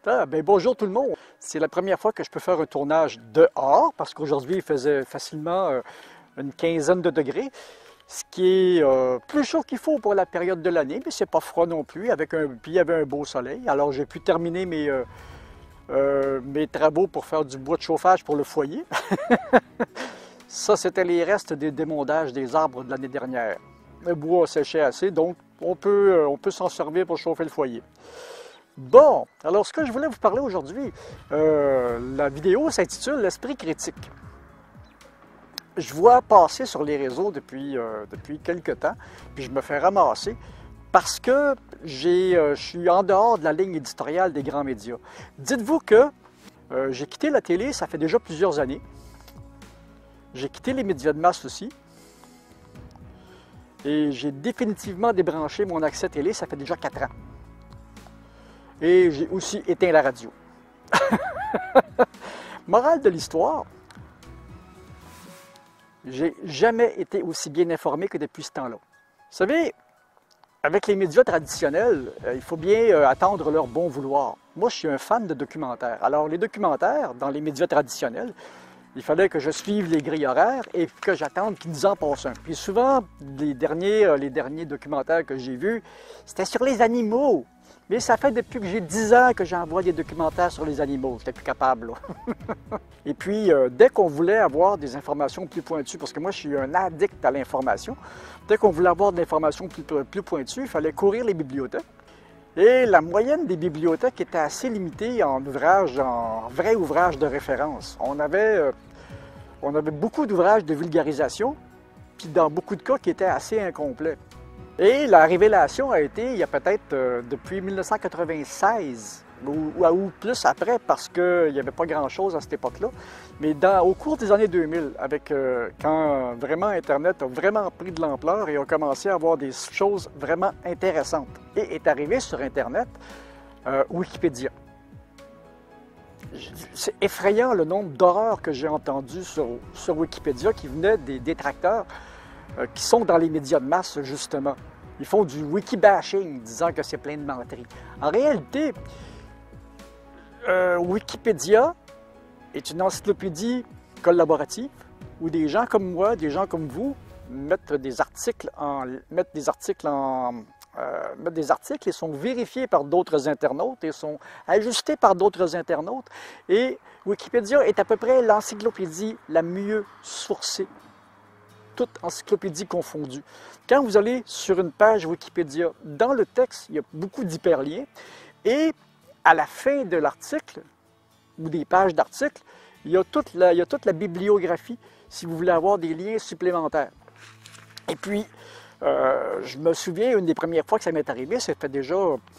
Ah, ben bonjour tout le monde. C'est la première fois que je peux faire un tournage dehors parce qu'aujourd'hui il faisait facilement une quinzaine de degrés, ce qui est plus chaud qu'il faut pour la période de l'année, mais c'est pas froid non plus. Puis il y avait un beau soleil, alors j'ai pu terminer mes travaux pour faire du bois de chauffage pour le foyer. Ça, c'était les restes des démondages des arbres de l'année dernière. Le bois séchait assez, donc on peut s'en servir pour chauffer le foyer. Bon, alors ce que je voulais vous parler aujourd'hui, la vidéo s'intitule « L'esprit critique ». Je vois passer sur les réseaux depuis quelques temps, puis je me fais ramasser parce que je suis en dehors de la ligne éditoriale des grands médias. Dites-vous que j'ai quitté la télé, ça fait déjà plusieurs années. J'ai quitté les médias de masse aussi. Et j'ai définitivement débranché mon accès télé, ça fait déjà 4 ans. Et j'ai aussi éteint la radio. Morale de l'histoire, j'ai jamais été aussi bien informé que depuis ce temps-là. Vous savez, avec les médias traditionnels, il faut bien attendre leur bon vouloir. Moi, je suis un fan de documentaires. Alors, les documentaires, dans les médias traditionnels, il fallait que je suive les grilles horaires et que j'attende qu'ils nous en passent un. Puis souvent, les derniers documentaires que j'ai vus, c'était sur les animaux. Mais ça fait depuis que j'ai 10 ans que j'envoie des documentaires sur les animaux. J'étais plus capable, là. Et puis, dès qu'on voulait avoir des informations plus pointues, parce que moi, je suis un addict à l'information, dès qu'on voulait avoir de l'information plus pointue, il fallait courir les bibliothèques. Et la moyenne des bibliothèques était assez limitée en vrai ouvrage de référence. On avait beaucoup d'ouvrages de vulgarisation, puis dans beaucoup de cas qui étaient assez incomplets. Et la révélation a été, il y a peut-être depuis 1996, ou plus après, parce qu'il n'y avait pas grand-chose à cette époque-là, mais au cours des années 2000, quand vraiment Internet a vraiment pris de l'ampleur et a commencé à avoir des choses vraiment intéressantes. Et est arrivé sur Internet Wikipédia. C'est effrayant le nombre d'horreurs que j'ai entendues sur Wikipédia qui venaient des détracteurs qui sont dans les médias de masse, justement. Ils font du wiki-bashing, disant que c'est plein de menteries. En réalité, Wikipédia est une encyclopédie collaborative où des gens comme moi, des gens comme vous, mettent des articles et sont vérifiés par d'autres internautes et sont ajustés par d'autres internautes. Et Wikipédia est à peu près l'encyclopédie la mieux sourcée, toute encyclopédie confondue. Quand vous allez sur une page Wikipédia, dans le texte, il y a beaucoup d'hyperliens et à la fin de l'article ou des pages d'articles, il y a toute la bibliographie si vous voulez avoir des liens supplémentaires. Et puis, je me souviens, une des premières fois que ça m'est arrivé, ça fait déjà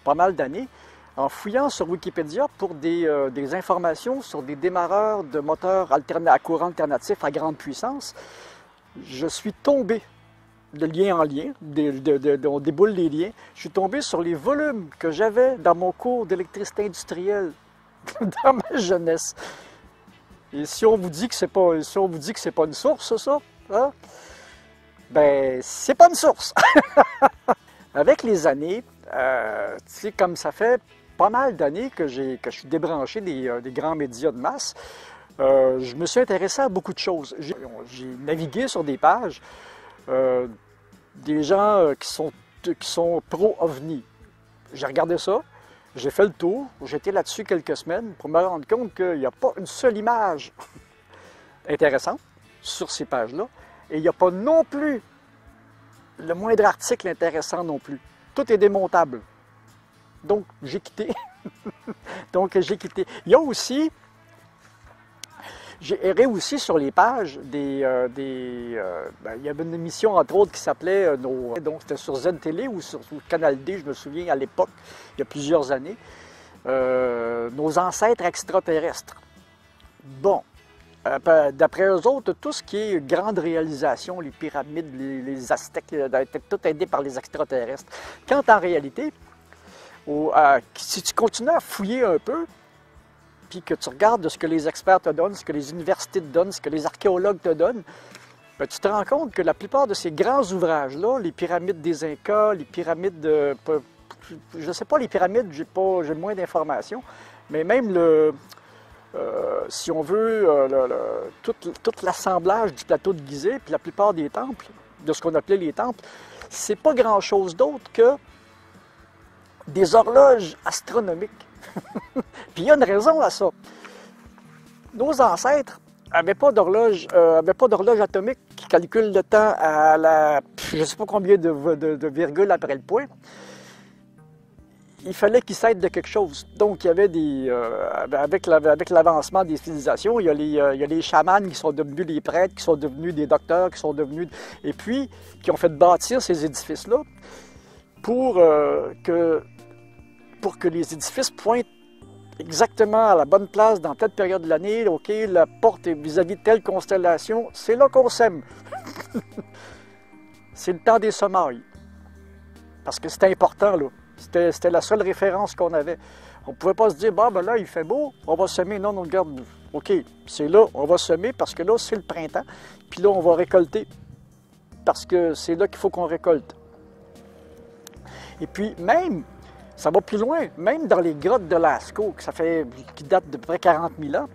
pas mal d'années, en fouillant sur Wikipédia pour des informations sur des démarreurs de moteurs à courant alternatif à grande puissance, je suis tombé de lien en lien, on déboule les liens, je suis tombé sur les volumes que j'avais dans mon cours d'électricité industrielle dans ma jeunesse. Et si on vous dit que c'est pas une source, ça, hein? Ben, c'est pas une source. Avec les années, tu sais, comme ça fait pas mal d'années que je suis débranché des grands médias de masse, je me suis intéressé à beaucoup de choses. J'ai navigué sur des pages des gens qui sont pro-OVNI. J'ai regardé ça, j'ai fait le tour, j'étais là-dessus quelques semaines pour me rendre compte qu'il n'y a pas une seule image intéressante sur ces pages-là. Et il n'y a pas non plus le moindre article intéressant non plus. Tout est démontable. Donc, j'ai quitté. Il y a aussi... J'ai erré aussi sur les pages il y avait une émission, entre autres, qui s'appelait... donc, c'était sur Z-Télé ou sur Canal D, je me souviens, à l'époque, il y a plusieurs années. Nos ancêtres extraterrestres. Bon. D'après eux autres, tout ce qui est grande réalisation, les pyramides, les Aztèques, étaient tout aidés par les extraterrestres. Quand en réalité, si tu continues à fouiller un peu, puis que tu regardes ce que les experts te donnent, ce que les universités te donnent, ce que les archéologues te donnent, bien, tu te rends compte que la plupart de ces grands ouvrages-là, les pyramides des Incas, les pyramides de... Je ne sais pas, les pyramides, j'ai moins d'informations, mais même si on veut, tout l'assemblage du plateau de Gizeh, puis la plupart des temples, de ce qu'on appelait les temples, c'est pas grand-chose d'autre que des horloges astronomiques. Puis il y a une raison à ça. Nos ancêtres n'avaient pas d'horloge atomique qui calcule le temps à je ne sais pas combien de virgules après le point. Il fallait qu'ils s'aident de quelque chose. Donc, il y avait avec l'avancement des civilisations, il y a les chamans qui sont devenus des prêtres, qui sont devenus des docteurs, qui sont devenus... Et puis, qui ont fait bâtir ces édifices-là pour que les édifices pointent exactement à la bonne place dans telle période de l'année. OK, la porte est vis-à-vis de telle constellation. C'est là qu'on sème. C'est le temps des semailles. Parce que c'était important, là. C'était la seule référence qu'on avait. On ne pouvait pas se dire, ben là, il fait beau, on va semer. Non, non, regarde, OK, c'est là, on va semer parce que là, c'est le printemps. Puis là, on va récolter parce que c'est là qu'il faut qu'on récolte. Et puis, même, ça va plus loin, même dans les grottes de Lascaux, qui datent de près 40 000 ans,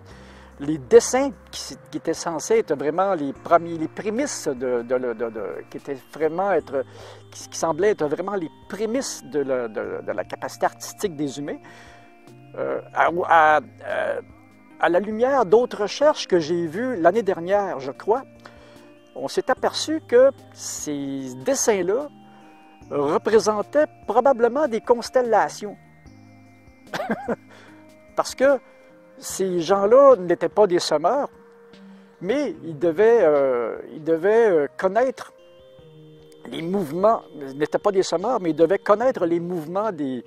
les dessins qui étaient censés être vraiment les prémices qui semblaient être vraiment les prémices de la capacité artistique des humains, à la lumière d'autres recherches que j'ai vues l'année dernière, je crois, on s'est aperçu que ces dessins-là représentaient probablement des constellations. Parce que ces gens-là n'étaient pas des semeurs, mais ils devaient connaître les mouvements, ils n'étaient pas des semeurs, mais ils devaient connaître les mouvements comment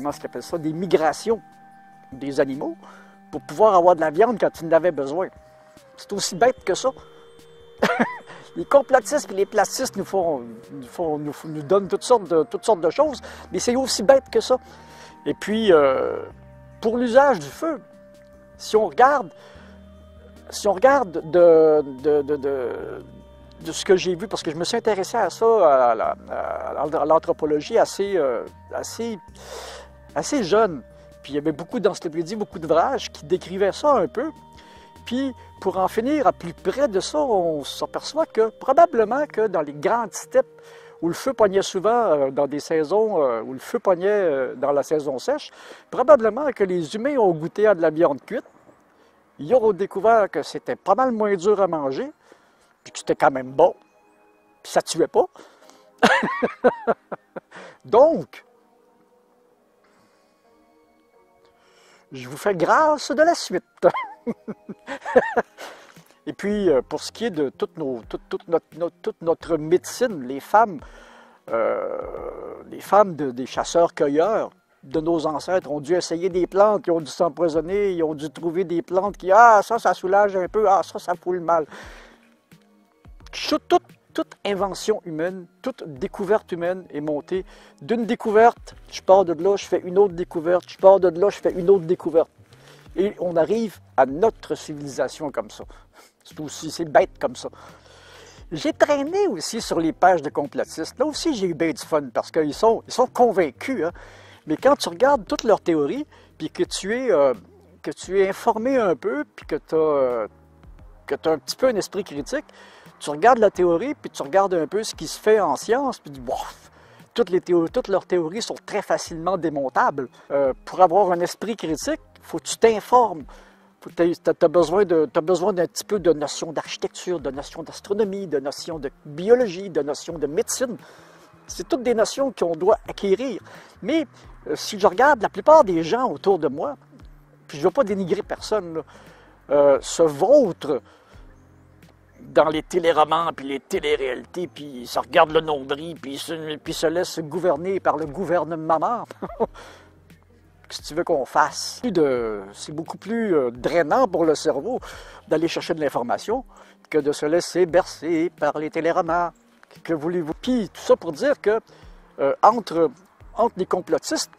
est-ce qu'on appelle ça, des migrations des animaux pour pouvoir avoir de la viande quand ils en avaient besoin. C'est aussi bête que ça. Les complotistes et les placistes nous donnent toutes sortes de choses, mais c'est aussi bête que ça. Et puis, pour l'usage du feu, si on regarde de ce que j'ai vu, parce que je me suis intéressé à ça, à l'anthropologie assez jeune, puis il y avait beaucoup d'encyclopédies, beaucoup d'ouvrages qui décrivaient ça un peu. Puis, pour en finir à plus près de ça, on s'aperçoit que probablement que dans les grandes steppes où le feu pognait souvent dans des saisons où le feu pognait dans la saison sèche, probablement que les humains ont goûté à de la viande cuite. Ils ont découvert que c'était pas mal moins dur à manger, puis que c'était quand même bon, puis ça tuait pas. Donc, je vous fais grâce de la suite. Et puis, pour ce qui est de toute notre médecine, les femmes des chasseurs-cueilleurs de nos ancêtres ont dû essayer des plantes, ils ont dû s'empoisonner, ils ont dû trouver des plantes qui, ça soulage un peu, ça fout le mal. Toute invention humaine, toute découverte humaine est montée d'une découverte, je pars de là, je fais une autre découverte, je pars de là, je fais une autre découverte. Et on arrive à notre civilisation comme ça. C'est bête comme ça. J'ai traîné aussi sur les pages de complotistes. Là aussi, j'ai eu bien du fun parce qu'ils sont convaincus. Hein? Mais quand tu regardes toutes leurs théories, puis que tu es informé un peu, puis que tu as un petit peu un esprit critique, tu regardes la théorie, puis tu regardes un peu ce qui se fait en science, puis tu dis, bof, toutes leurs théories sont très facilement démontables. Pour avoir un esprit critique, il faut que tu t'informes. Tu as besoin d'un petit peu de notions d'architecture, de notions d'astronomie, de notions de biologie, de notions de médecine. C'est toutes des notions qu'on doit acquérir. Mais si je regarde la plupart des gens autour de moi, puis je ne veux pas dénigrer personne, là, se vautrent dans les téléromans, puis les téléréalités, puis se regardent le nombril, puis se laissent gouverner par le gouvernement. Qu'est-ce que tu veux qu'on fasse? C'est beaucoup plus drainant pour le cerveau d'aller chercher de l'information que de se laisser bercer par les téléromans. Que voulez-vous? Puis tout ça pour dire que entre les complotistes,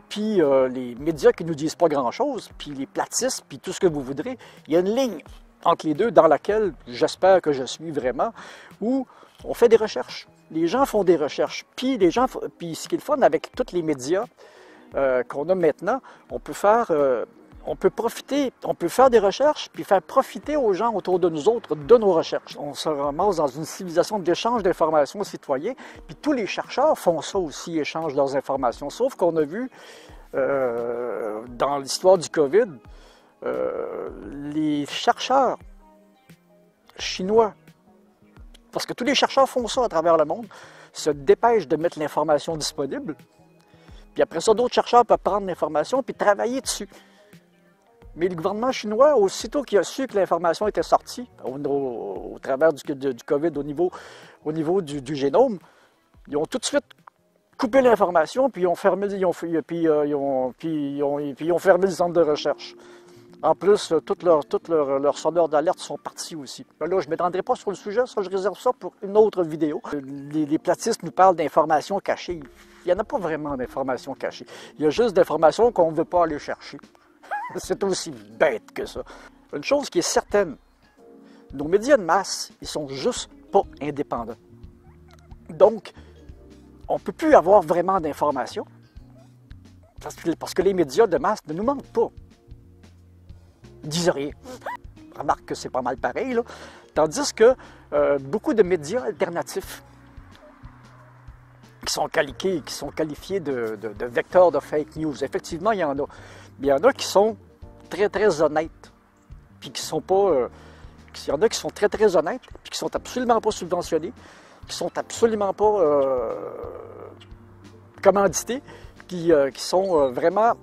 puis les médias qui nous disent pas grand-chose, puis les platistes, puis tout ce que vous voudrez, il y a une ligne entre les deux dans laquelle j'espère que je suis vraiment, où on fait des recherches. Les gens font des recherches. Puis ce qui est le fun avec tous les médias, qu'on a maintenant, on peut faire des recherches puis faire profiter aux gens autour de nous autres de nos recherches. On se ramasse dans une civilisation d'échange d'informations citoyens, puis tous les chercheurs font ça aussi, échangent leurs informations. Sauf qu'on a vu dans l'histoire du COVID, les chercheurs chinois, parce que tous les chercheurs font ça à travers le monde, se dépêchent de mettre l'information disponible, puis après ça, d'autres chercheurs peuvent prendre l'information puis travailler dessus. Mais le gouvernement chinois, aussitôt qu'il a su que l'information était sortie au travers du COVID au niveau du génome, ils ont tout de suite coupé l'information puis ils ont fermé, ils ont fermé le centre de recherche. En plus, tous leurs sonneurs d'alerte sont partis aussi. Là, je ne m'étendrai pas sur le sujet, ça, je réserve ça pour une autre vidéo. Les platistes nous parlent d'informations cachées. Il n'y en a pas vraiment d'informations cachées. Il y a juste d'informations qu'on ne veut pas aller chercher. C'est aussi bête que ça. Une chose qui est certaine, nos médias de masse, ils sont juste pas indépendants. Donc, on ne peut plus avoir vraiment d'informations parce que les médias de masse ne nous mentent pas. Ils disent rien. Remarque que c'est pas mal pareil, là. Tandis que beaucoup de médias alternatifs qui sont qualifiés de vecteurs de fake news, effectivement, il y en a. Mais il y en a qui sont très, très honnêtes. Puis qui sont pas. Il y en a qui sont très, très honnêtes, puis qui sont absolument pas subventionnés, qui sont absolument pas commandités, qui sont vraiment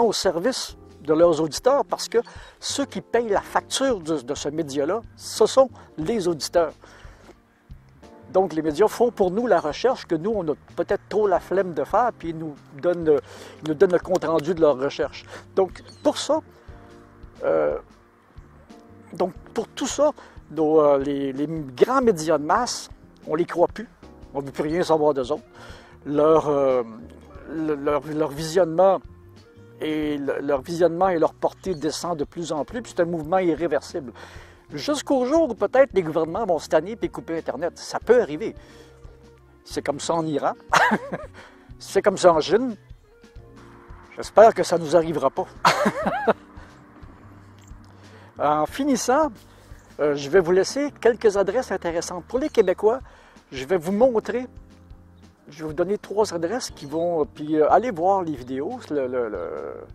au service de leurs auditeurs, parce que ceux qui payent la facture de ce média-là, ce sont les auditeurs. Donc, les médias font pour nous la recherche que nous, on a peut-être trop la flemme de faire, puis ils nous donnent le compte-rendu de leur recherche. Donc, pour ça, pour tout ça, les grands médias de masse, on les croit plus. On ne veut plus rien savoir d'eux autres. Leur visionnement et leur portée descend de plus en plus, puis c'est un mouvement irréversible. Jusqu'au jour où peut-être les gouvernements vont se tanner et couper Internet. Ça peut arriver. C'est comme ça en Iran. C'est comme ça en Chine. J'espère que ça ne nous arrivera pas. En finissant, je vais vous laisser quelques adresses intéressantes. Pour les Québécois, je vais vous montrer, je vais vous donner 3 adresses qui vont, puis allez voir les vidéos.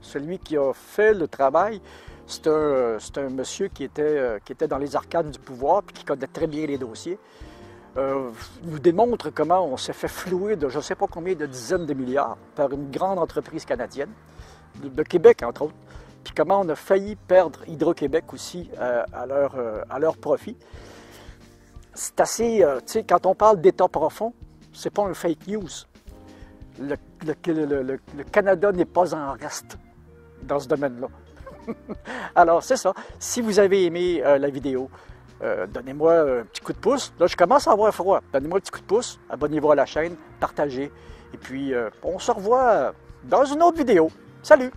Celui qui a fait le travail, c'est un monsieur qui était dans les arcanes du pouvoir et qui connaît très bien les dossiers. Nous démontre comment on s'est fait flouer de je ne sais pas combien de dizaines de milliards par une grande entreprise canadienne, de Québec entre autres, puis comment on a failli perdre Hydro-Québec aussi à leur profit. C'est assez, tu sais, quand on parle d'État profond, c'est pas un fake news. Le Canada n'est pas en reste dans ce domaine-là. Alors, c'est ça. Si vous avez aimé la vidéo, donnez-moi un petit coup de pouce. Là, je commence à avoir froid. Donnez-moi un petit coup de pouce, abonnez-vous à la chaîne, partagez. Et puis, on se revoit dans une autre vidéo. Salut!